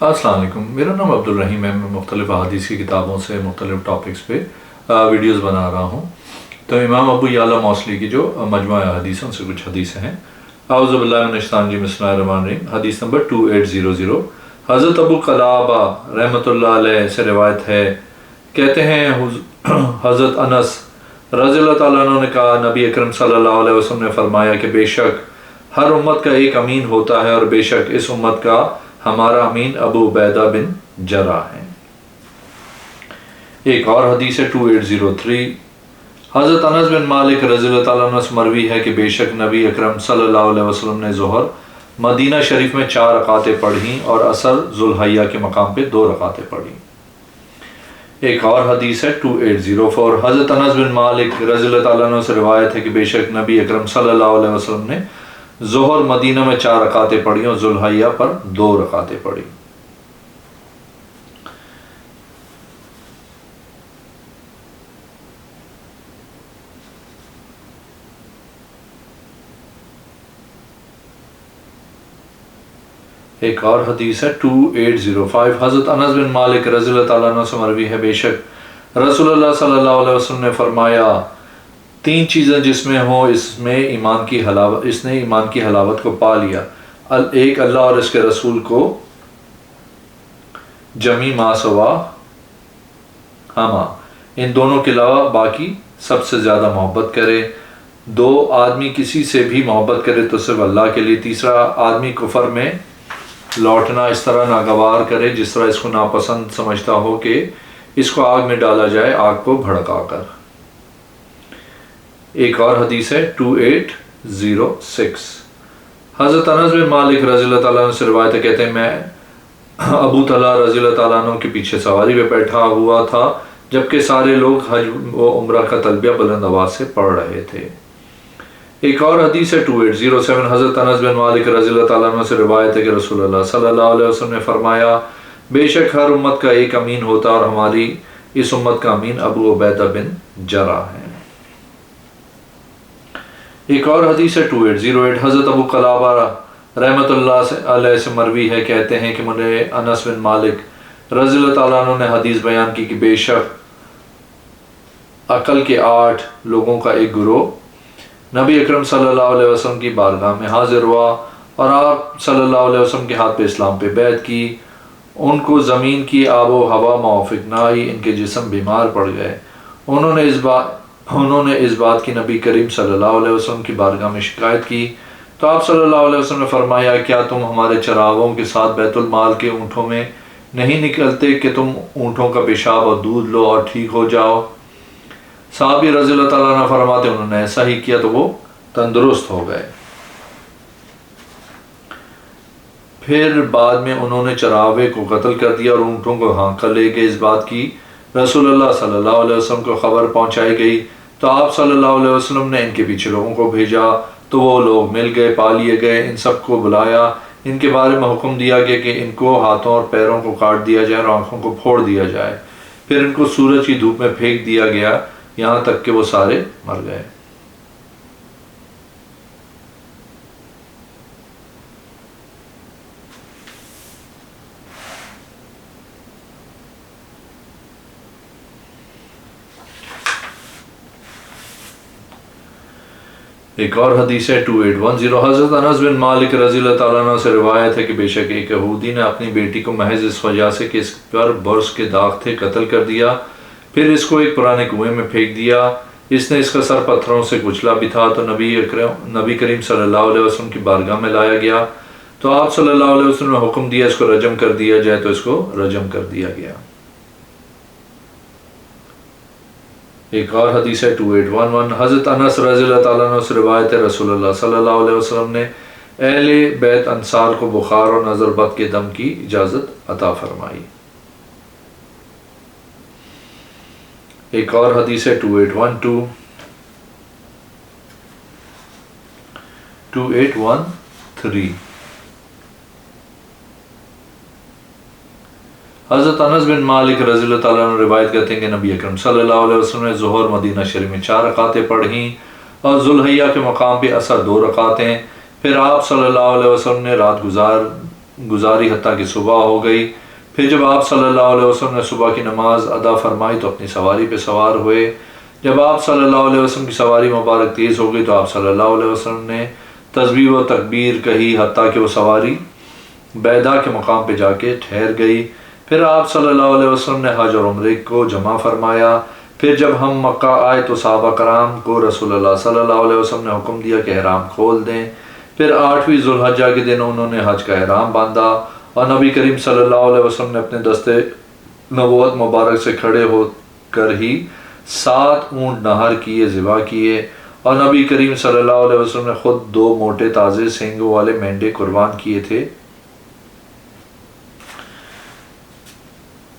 السلام علیکم، میرا نام عبدالرحیم ہے۔ میں مختلف احادیث کی کتابوں سے مختلف ٹاپکس پہ ویڈیوز بنا رہا ہوں۔ تو امام ابو یعلا موصلی کی جو مجموعہ احادیث ہیں ان سے کچھ حدیثیں ہیں۔ اعوذ باللہ من الشیطان الرجیم، بسم اللہ الرحمن الرحیم۔ حدیث نمبر 2800، حضرت ابو قلابہ رحمۃ اللہ علیہ سے روایت ہے، کہتے ہیں حضرت انس رضی اللہ تعالیٰ عنہ نے کہا، نبی اکرم صلی اللہ علیہ وسلم نے فرمایا کہ بے شک ہر امت کا ایک امین ہوتا ہے، اور بے شک اس امت کا ہمارا امین ابو عبیدہ بن جراح ہے۔ ایک اور حدیث ہے 2803، حضرت انس بن مالک رضی اللہ تعالیٰ عنہ سے مروی ہے کہ بے شک نبی اکرم صلی اللہ علیہ وسلم نے ظہر مدینہ شریف میں 4 رکعتیں پڑھیں اور عصر ذوالحیہ کے مقام پہ 2 رکعتیں پڑھیں۔ ایک اور حدیث ہے 2804، حضرت انس بن مالک رضی اللہ تعالیٰ عنہ سے روایت ہے کہ بے شک نبی اکرم صلی اللہ علیہ وسلم نے ظہر مدینہ میں 4 رکعتیں پڑھی اور ذوالحیہ پر 2 رکعتیں پڑھی۔ ایک اور حدیث ہے 2805، حضرت انس بن مالک رضی اللہ تعالیٰ عنہ سے مروی ہے، بے شک رسول اللہ صلی اللہ علیہ وسلم نے فرمایا، 3 چیزیں جس میں ہوں اس نے ایمان کی حلاوت کو پا لیا، ایک اللہ اور اس کے رسول کو جمی ما سوا ہما، ان دونوں کے علاوہ باقی سب سے زیادہ محبت کرے، 2 آدمی کسی سے بھی محبت کرے تو صرف اللہ کے لیے، تیسرا آدمی کفر میں لوٹنا اس طرح ناگوار کرے جس طرح اس کو ناپسند سمجھتا ہو کہ اس کو آگ میں ڈالا جائے آگ کو بھڑکا کر۔ ایک اور حدیث ہے 2806، حضرت انس بن مالک رضی اللہ تعالیٰ عنہ سے روایت ہے، کہتے ہیں میں ابو طلحہ رضی اللہ تعالیٰ عنہ کے پیچھے سواری پہ بیٹھا ہوا تھا جبکہ سارے لوگ حج و عمرہ کا تلبیہ بلند آواز سے پڑھ رہے تھے۔ ایک اور حدیث ہے 2807، حضرت انس بن مالک رضی اللہ تعالیٰ عنہ سے روایت ہے کہ رسول اللہ صلی اللہ علیہ وسلم نے فرمایا، بے شک ہر امت کا ایک امین ہوتا اور ہماری اس امت کا امین ابو عبیدہ بن جراح ہے۔ ایک اور حدیث ہے 2808، حضرت ابو قلابہ رحمۃ اللہ علیہ سے مروی ہے، کہتے ہیں کہ مجھے انس بن مالک رضی اللہ تعالیٰ عنہ نے حدیث بیان کی کہ بے شک عقل کے 8 لوگوں کا ایک گروہ نبی اکرم صلی اللہ علیہ وسلم کی بارگاہ میں حاضر ہوا اور آپ صلی اللہ علیہ وسلم کے ہاتھ پہ اسلام پہ بیعت کی، ان کو زمین کی آب و ہوا موافق نہ آئی، ان کے جسم بیمار پڑ گئے، انہوں نے اس بات کی نبی کریم صلی اللہ علیہ وسلم کی بارگاہ میں شکایت کی، تو آپ صلی اللہ علیہ وسلم نے فرمایا، کیا تم ہمارے چراغوں کے ساتھ بیت المال کے اونٹوں میں نہیں نکلتے کہ تم اونٹوں کا پیشاب اور دودھ لو اور ٹھیک ہو جاؤ؟ صحابی رضی اللہ تعالیٰ عنہ فرماتے انہوں نے ایسا ہی کیا تو وہ تندرست ہو گئے۔ پھر بعد میں انہوں نے چراغے کو قتل کر دیا اور اونٹوں کو ہانک کر لے گئے، اس بات کی رسول اللہ صلی اللہ علیہ وسلم کو خبر پہنچائی گئی، تو آپ صلی اللہ علیہ وسلم نے ان کے پیچھے لوگوں کو بھیجا، تو وہ لوگ مل گئے، پا لیے گئے، ان سب کو بلایا، ان کے بارے میں حکم دیا گیا کہ ان کو ہاتھوں اور پیروں کو کاٹ دیا جائے اور آنکھوں کو پھوڑ دیا جائے، پھر ان کو سورج کی دھوپ میں پھینک دیا گیا یہاں تک کہ وہ سارے مر گئے۔ ایک اور حدیث ہے 2810، حضرت انس بن مالک رضی اللہ تعالیٰ عنہ سے روایت ہے کہ بے شک ایک یہودی نے اپنی بیٹی کو محض اس وجہ سے کہ اس پر برس کے داغ تھے قتل کر دیا، پھر اس کو ایک پرانے کنویں میں پھینک دیا، اس نے اس کا سر پتھروں سے کچلا بھی تھا، تو نبی کریم صلی اللہ علیہ وسلم کی بارگاہ میں لایا گیا، تو آپ صلی اللہ علیہ وسلم نے حکم دیا اس کو رجم کر دیا جائے، تو اس کو رجم کر دیا گیا۔ ایک اور حدیث ہے 2811، حضرت انس رضی اللہ تعالیٰ عنہ سے روایت ہے، رسول اللہ صلی اللہ علیہ وسلم نے اہل بیت انصار کو بخار اور نظر بد کے دم کی اجازت عطا فرمائی۔ ایک اور حدیث ہے 2813، حضرت انس بن مالک رضی اللہ تعالیٰ عنہ روایت کرتے ہیں کہ نبی اکرم صلی اللہ علیہ وسلم نے ظہر مدینہ شریف میں 4 رکعتیں پڑھیں اور ذوالحیہ کے مقام پہ عصر 2 رکعتیں، پھر آپ صلی اللہ علیہ وسلم نے رات گزار گزاری حتیٰ کہ صبح ہو گئی۔ پھر جب آپ صلی اللہ علیہ وسلم نے صبح کی نماز ادا فرمائی تو اپنی سواری پہ سوار ہوئے۔ جب آپ صلی اللہ علیہ وسلم کی سواری مبارک تیز ہو گئی تو آپ صلی اللہ علیہ وسلم نے تسبیح و تکبیر کہی حتیٰ کہ وہ سواری بیدا کے مقام پہ جا کے ٹھہر گئی۔ پھر آپ صلی اللہ علیہ وسلم نے حج اور عمرے کو جمع فرمایا۔ پھر جب ہم مکہ آئے تو صحابہ کرام کو رسول اللہ صلی اللہ علیہ وسلم نے حکم دیا کہ احرام کھول دیں۔ پھر 8ویں ذوالحجہ کے دن انہوں نے حج کا احرام باندھا اور نبی کریم صلی اللہ علیہ وسلم نے اپنے دستے نبوت مبارک سے کھڑے ہو کر ہی 7 اونٹ نہر کیے، ذبح کیے، اور نبی کریم صلی اللہ علیہ وسلم نے خود 2 موٹے تازے سینگوں والے مینڈے قربان کیے تھے۔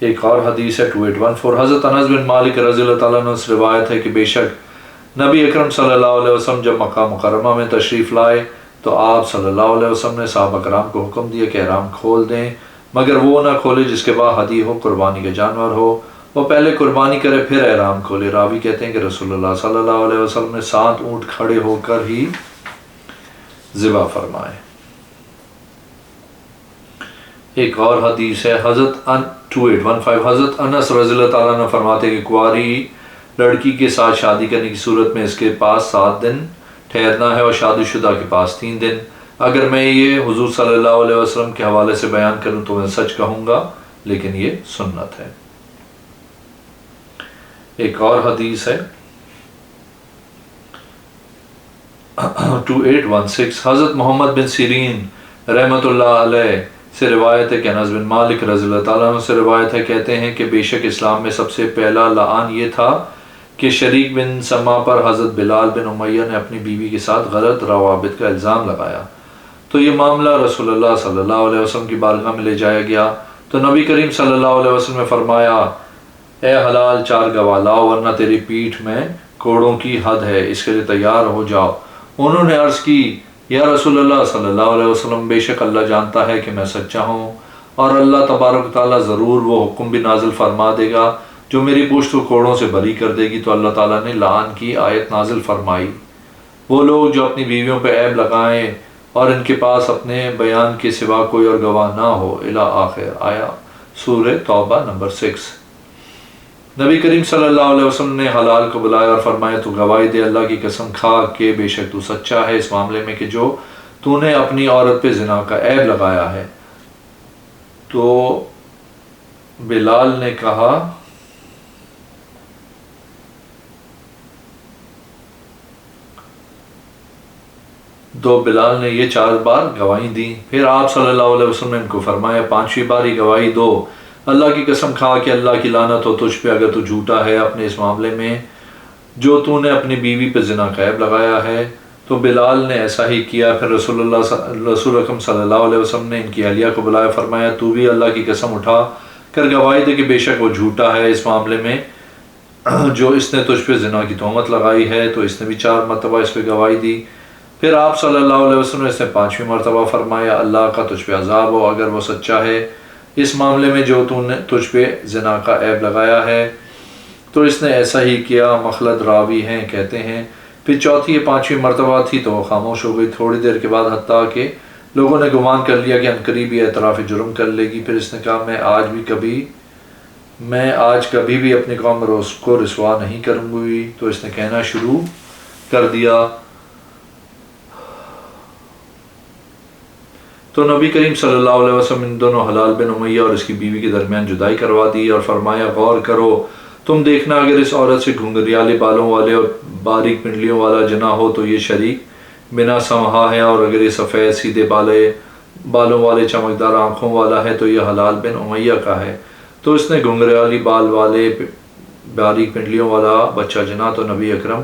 ایک اور حدیث ہے 2814، حضرت انس بن مالک رضی اللہ تعالیٰ عنہ سے روایت ہے کہ بے شک نبی اکرم صلی اللہ علیہ وسلم جب مکہ مکرمہ میں تشریف لائے تو آپ صلی اللہ علیہ وسلم نے صحابہ کرام کو حکم دیا کہ احرام کھول دیں، مگر وہ نہ کھولے جس کے بعد ہدی ہو، قربانی کا جانور ہو، وہ پہلے قربانی کرے پھر احرام کھولے۔ راوی کہتے ہیں کہ رسول اللہ صلی اللہ علیہ وسلم نے 7 اونٹ کھڑے ہو کر ہی ذبح فرمائے۔ ایک اور حدیث ہے حضرت 2815، حضرت انس رضی اللہ تعالیٰ عنہ فرماتے کہ کنواری لڑکی کے ساتھ شادی کرنے کی صورت میں اس کے پاس 7 دن ٹھہرنا ہے اور شادی شدہ کے پاس 3 دن۔ اگر میں یہ حضور صلی اللہ علیہ وسلم کے حوالے سے بیان کروں تو میں سچ کہوں گا، لیکن یہ سنت ہے۔ ایک اور حدیث ہے 2816، حضرت محمد بن سیرین رحمۃ اللہ علیہ سے روایت ہے کہ انس بن مالک رضی اللہ تعالیٰ عنہ سے روایت ہے، کہتے ہیں کہ بے شک اسلام میں سب سے پہلا لعان یہ تھا کہ شریک بن سما پر حضرت بلال بن امیہ نے اپنی بیوی کے ساتھ غلط روابط کا الزام لگایا، تو یہ معاملہ رسول اللہ صلی اللہ علیہ وسلم کی بارگاہ میں لے جایا گیا تو نبی کریم صلی اللہ علیہ وسلم نے فرمایا، اے حلال 4 گواہ لاؤ ورنہ تیری پیٹھ میں کوڑوں کی حد ہے، اس کے لیے تیار ہو جاؤ۔ انہوں نے عرض کی، یا رسول اللہ صلی اللہ علیہ وسلم، بے شک اللہ جانتا ہے کہ میں سچا ہوں، اور اللہ تبارک تعالیٰ ضرور وہ حکم بھی نازل فرما دے گا جو میری پشت کو کوڑوں سے بری کر دے گی۔ تو اللہ تعالیٰ نے لعان کی آیت نازل فرمائی، وہ لوگ جو اپنی بیویوں پہ عیب لگائیں اور ان کے پاس اپنے بیان کے سوا کوئی اور گواہ نہ ہو، الی آخر آیا، سورہ توبہ نمبر 6۔ نبی کریم صلی اللہ علیہ وسلم نے حلال کو بلایا اور فرمایا، تو گواہی دے اللہ کی قسم کھا کہ بے شک تو سچا ہے اس معاملے میں کہ جو تو نے اپنی عورت پہ زنا کا عیب لگایا ہے۔ تو بلال نے کہا، بلال نے یہ 4 بار گواہی دی۔ پھر آپ صلی اللہ علیہ وسلم نے ان کو فرمایا، 5ویں باری گواہی دو، اللہ کی قسم کھا کہ اللہ کی لعنت ہو تجھ پہ اگر تو جھوٹا ہے اپنے اس معاملے میں جو تو نے اپنی بیوی پہ زنا کا عیب لگایا ہے۔ تو بلال نے ایسا ہی کیا۔ پھر رسول اکرم صلی اللہ علیہ وسلم نے ان کی اہلیہ کو بلایا، فرمایا، تو بھی اللہ کی قسم اٹھا کر گواہی دے کہ بے شک وہ جھوٹا ہے اس معاملے میں جو اس نے تجھ پہ زنا کی تہمت لگائی ہے۔ تو اس نے بھی 4 مرتبہ اس پہ گواہی دی۔ پھر آپ صلی اللہ علیہ وسلم نے اس نے 5ویں مرتبہ فرمایا، اللہ کا تجھ پہ عذاب ہو اگر وہ سچا ہے اس معاملے میں جو تو نے تجھ پہ زنا کا عیب لگایا ہے۔ تو اس نے ایسا ہی کیا۔ مخلد راوی ہیں، کہتے ہیں پھر 4تھی یا 5ویں مرتبہ تھی تو وہ خاموش ہو گئی تھوڑی دیر کے بعد، حتیٰ کہ لوگوں نے گمان کر لیا کہ عنقریب یہ اعتراف جرم کر لے گی۔ پھر اس نے کہا، میں آج کبھی بھی اپنی قوم کو رسوا نہیں کروں گی۔ تو اس نے کہنا شروع کر دیا۔ تو نبی کریم صلی اللہ علیہ وسلم ان دونوں حلال بن امیہ اور اس کی بیوی کے درمیان جدائی کروا دی اور فرمایا، غور کرو، تم دیکھنا اگر اس عورت سے گھنگریالے بالوں والے اور باریک پنڈلیوں والا جنا ہو تو یہ شریک بنا سمہا ہے، اور اگر یہ سفید سیدھے بالوں والے چمکدار آنکھوں والا ہے تو یہ حلال بن امیہ کا ہے۔ تو اس نے گھنگریالی بال والے باریک پنڈلیوں والا بچہ جنا۔ تو نبی اکرم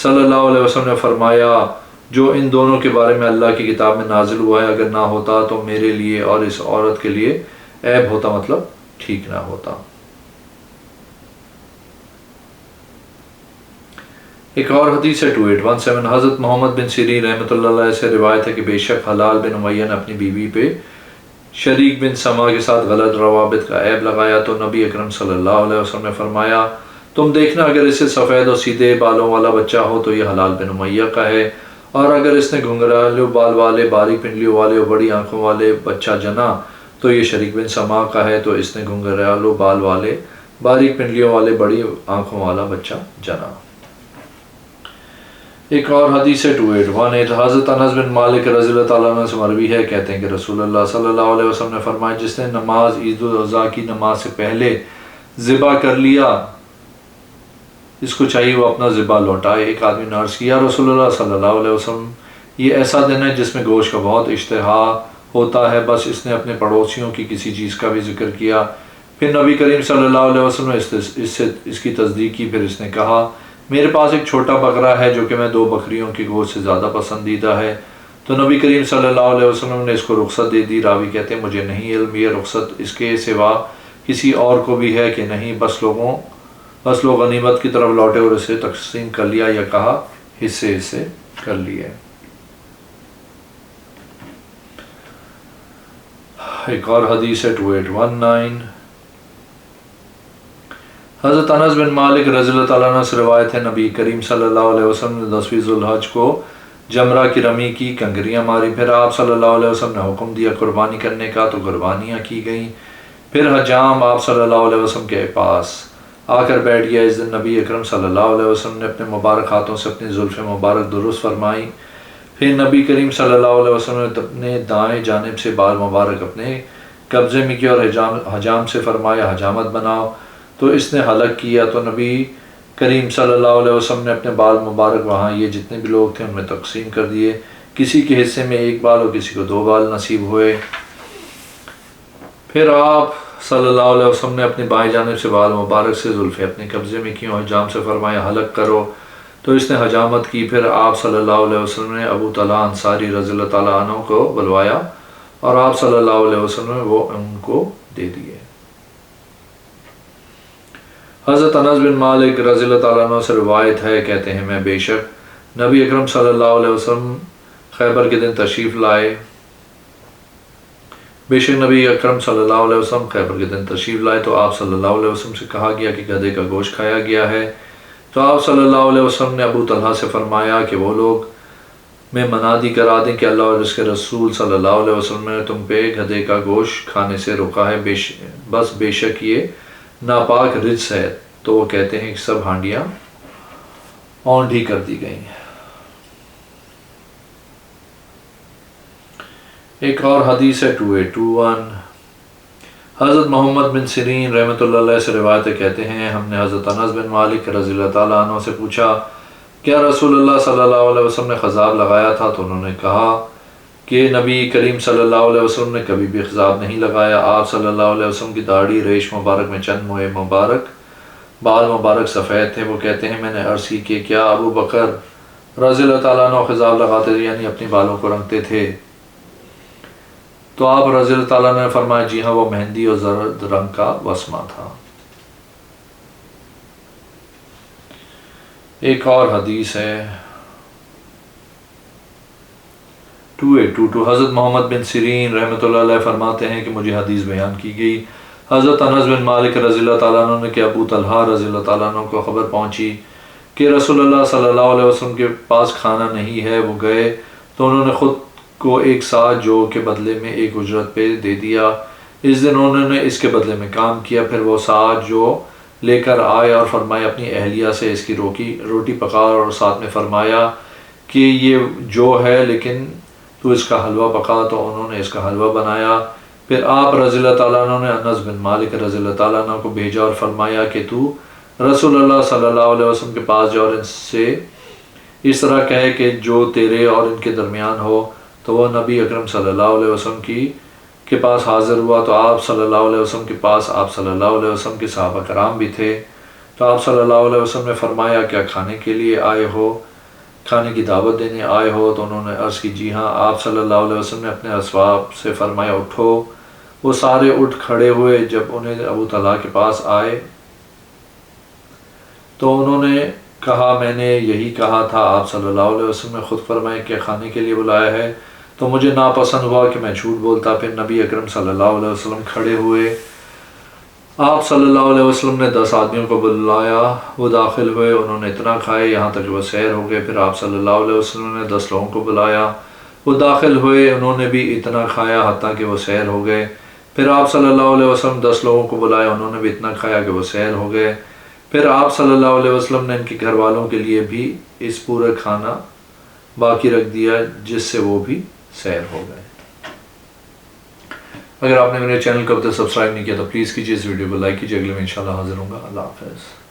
صلی اللہ علیہ وسلم نے فرمایا، جو ان دونوں کے بارے میں اللہ کی کتاب میں نازل ہوا ہے اگر نہ ہوتا تو میرے لیے اور اس عورت کے لیے عیب ہوتا، مطلب ٹھیک نہ ہوتا۔ ایک اور حدیث ہے 2817، حضرت محمد بن سیرین رحمۃ اللہ علیہ سے روایت ہے کہ بے شک حلال بن امیہ نے اپنی بیوی پہ شریک بن سما کے ساتھ غلط روابط کا عیب لگایا۔ تو نبی اکرم صلی اللہ علیہ وسلم نے فرمایا، تم دیکھنا اگر اسے سفید اور سیدھے بالوں والا بچہ ہو تو یہ حلال بن امیہ کا ہے، اور اگر اس نے گھنگرالو بال والے، باریک پنڈلیوں والے اور بڑی آنکھوں والے بچہ جنا تو یہ شریک بن سما کا ہے، تو اس نے گھنگرالو بال والے، باریک پنڈلیوں والے، بڑی آنکھوں والا بچہ جنا۔ ایک اور حدیث ہے 2818، حضرت انس بن مالک رضی اللہ تعالیٰ عنہ سے مروی ہے، کہتے ہیں کہ رسول اللہ صلی اللہ علیہ وسلم نے فرمایا جس نے نماز عید الاضحیٰ کی نماز سے پہلے ذبح کر لیا، اس کو چاہیے وہ اپنا ذبح لوٹائے۔ ایک آدمی نے عرض کیا رسول اللہ صلی اللہ علیہ وسلم یہ ایسا دن ہے جس میں گوشت کا بہت اشتہا ہوتا ہے، بس اس نے اپنے پڑوسیوں کی کسی چیز کا بھی ذکر کیا۔ پھر نبی کریم صلی اللہ علیہ وسلم نے اس کی تصدیق کی، پھر اس نے کہا میرے پاس ایک چھوٹا بکرا ہے جو کہ میں 2 بکریوں کی گوشت سے زیادہ پسندیدہ ہے، تو نبی کریم صلی اللہ علیہ وسلم نے اس کو رخصت دے دی۔ راوی کہتے ہیں مجھے نہیں علم یہ رخصت اس کے سوا کسی اور کو بھی ہے کہ نہیں، بس لوگ غنیمت کی طرف لوٹے اور اسے تقسیم کر لیا، یا کہا حصے کر لیے۔ ایک اور حدیث ہے 2819، حضرت انس بن مالک رضی اللہ تعالیٰ عنہ سے روایت ہے نبی کریم صلی اللہ علیہ وسلم نے 10ویں ذوالحج کو جمرہ کی رمی کی، کنکریاں ماری، پھر آپ صلی اللہ علیہ وسلم نے حکم دیا قربانی کرنے کا، تو قربانیاں کی گئیں۔ پھر حجام آپ صلی اللہ علیہ وسلم کے پاس آ کر بیٹھ گیا۔ اس دن نبی اکرم صلی اللہ علیہ وسلم نے اپنے مبارک ہاتھوں سے اپنی زلف مبارک درست فرمائی، پھر نبی کریم صلی اللہ علیہ وسلم نے اپنے دائیں جانب سے بال مبارک اپنے قبضے میں کیا اور حجام سے فرمایا حجامت بناؤ، تو اس نے حلق کیا، تو نبی کریم صلی اللہ علیہ وسلم نے اپنے بال مبارک وہاں یہ جتنے بھی لوگ تھے ان میں تقسیم کر دیے، کسی کے حصے میں 1 بال اور کسی کو 2 بال نصیب ہوئے۔ پھر آپ صلی اللہ علیہ وسلم نے اپنی بائیں جانب سے بال مبارک سے زلفیں اپنے قبضے میں کی اور حجام سے فرمایا حلق کرو، تو اس نے حجامت کی۔ پھر آپ صلی اللہ علیہ وسلم نے ابو طلحہ انصاری رضی اللہ تعالیٰ عنہ کو بلوایا اور آپ صلی اللہ علیہ وسلم نے وہ ان کو دے دیے۔ حضرت انس بن مالک رضی اللہ تعالیٰ عنہ سے روایت ہے، کہتے ہیں میں بے شک نبی اکرم صلی اللہ علیہ وسلم خیبر کے دن تشریف لائے، نبی اکرم صلی اللہ علیہ وسلم خیبر کے دن تشریف لائے تو آپ صلی اللہ علیہ وسلم سے کہا گیا کہ گدھے کا گوشت کھایا گیا ہے، تو آپ صلی اللہ علیہ وسلم نے ابو طلحہ سے فرمایا کہ وہ لوگ میں منادی کرا دیں کہ اللہ اور اس کے رسول صلی اللہ علیہ وسلم نے تم پہ گدھے کا گوشت کھانے سے روکا ہے، بس بے شک یہ ناپاک رجس ہے، تو وہ کہتے ہیں کہ سب ہانڈیاں اونڈھی کر دی گئی ہیں۔ ایک اور حدیث ہے 2821، حضرت محمد بن سیرین رحمۃ اللہ علیہ سے روایت کہتے ہیں ہم نے حضرت انس بن مالک رضی اللہ تعالیٰ عنہ سے پوچھا کیا رسول اللہ صلی اللہ علیہ وسلم نے خضاب لگایا تھا، تو انہوں نے کہا کہ نبی کریم صلی اللہ علیہ وسلم نے کبھی بھی خضاب نہیں لگایا۔ آپ صلی اللہ علیہ وسلم کی داڑھی ریش مبارک میں چند موئے مبارک بال مبارک سفید تھے۔ وہ کہتے ہیں میں نے عرض کی کہ کیا ابو بکر رضی اللہ تعالیٰ عنہ خضاب لگاتے تھے، یعنی اپنے بالوں کو رنگتے تھے؟ تو آپ رضی اللہ تعالیٰ نے فرمایا جی ہاں، وہ مہندی اور زرد رنگ کا وسمہ تھا۔ ایک اور حدیث ہے 2822، حضرت محمد بن سیرین رحمۃ اللہ علیہ فرماتے ہیں کہ مجھے حدیث بیان کی گئی حضرت انس بن مالک رضی اللہ تعالیٰ عنہ نے کہ ابو طلحہ رضی اللہ تعالیٰ عنہ کو خبر پہنچی کہ رسول اللہ صلی اللہ علیہ وسلم کے پاس کھانا نہیں ہے، وہ گئے تو انہوں نے خود کو ایک ساعت جو کے بدلے میں ایک اجرت پہ دے دیا۔ اس دن انہوں نے اس کے بدلے میں کام کیا، پھر وہ ساعت جو لے کر آئے اور فرمایا اپنی اہلیہ سے اس کی روٹی پکا، اور ساتھ میں فرمایا کہ یہ جو ہے لیکن تو اس کا حلوہ پکا، تو انہوں نے اس کا حلوہ بنایا۔ پھر آپ رضی اللہ تعالیٰ عنہ نے انس بن مالک رضی اللہ تعالیٰ عنہ کو بھیجا اور فرمایا کہ تو رسول اللہ صلی اللہ علیہ وسلم کے پاس جا اور ان سے اس طرح کہے کہ جو تیرے اور ان کے درمیان ہو۔ تو وہ نبی اکرم صلی اللہ علیہ وسلم کے پاس حاضر ہوا، تو آپ صلی اللہ علیہ وسلم کے پاس آپ صلی اللہ علیہ وسلم کے صحابہ کرام بھی تھے۔ تو آپ صلی اللہ علیہ وسلم نے فرمایا کیا کھانے کے لیے آئے ہو، کھانے کی دعوت دینے آئے ہو؟ تو انہوں نے عرض کی جی ہاں۔ آپ صلی اللہ علیہ وسلم نے اپنے اصحاب سے فرمایا اٹھو، وہ سارے اٹھ کھڑے ہوئے۔ جب انہیں ابو طلحہ کے پاس آئے تو انہوں نے کہا میں نے یہی کہا تھا، آپ صلی اللہ علیہ وسلم نے خود فرمایا کہ کھانے کے لیے بلایا ہے، تو مجھے ناپسند ہوا کہ میں جھوٹ بولتا۔ پھر نبی اکرم صلی اللہ علیہ وسلم کھڑے ہوئے آپ صلی اللہ علیہ وسلم نے 10 آدمیوں کو بلایا، وہ داخل ہوئے، انہوں نے اتنا کھائے یہاں تک کہ وہ سیر ہو گئے۔ پھر آپ صلی اللہ علیہ وسلم نے 10 لوگوں کو بلایا، وہ داخل ہوئے، انہوں نے بھی اتنا کھایا حتیٰ کہ وہ سیر ہو گئے۔ پھر آپ صلی اللہ علیہ وسلم 10 لوگوں کو بلایا، انہوں نے بھی اتنا کھایا کہ وہ سیر ہو گئے۔ پھر آپ صلی اللہ علیہ وسلم نے ان کے گھر والوں کے لیے بھی اس پورا کھانا باقی رکھ دیا جس سے وہ بھی سیر ہو گئے۔ اگر آپ نے میرے چینل کو اب تک سبسکرائب نہیں کیا تو پلیز کیجیے، اس ویڈیو کو لائک کیجیے۔ اگلے میں انشاءاللہ حاضر ہوں گا۔ اللہ حافظ۔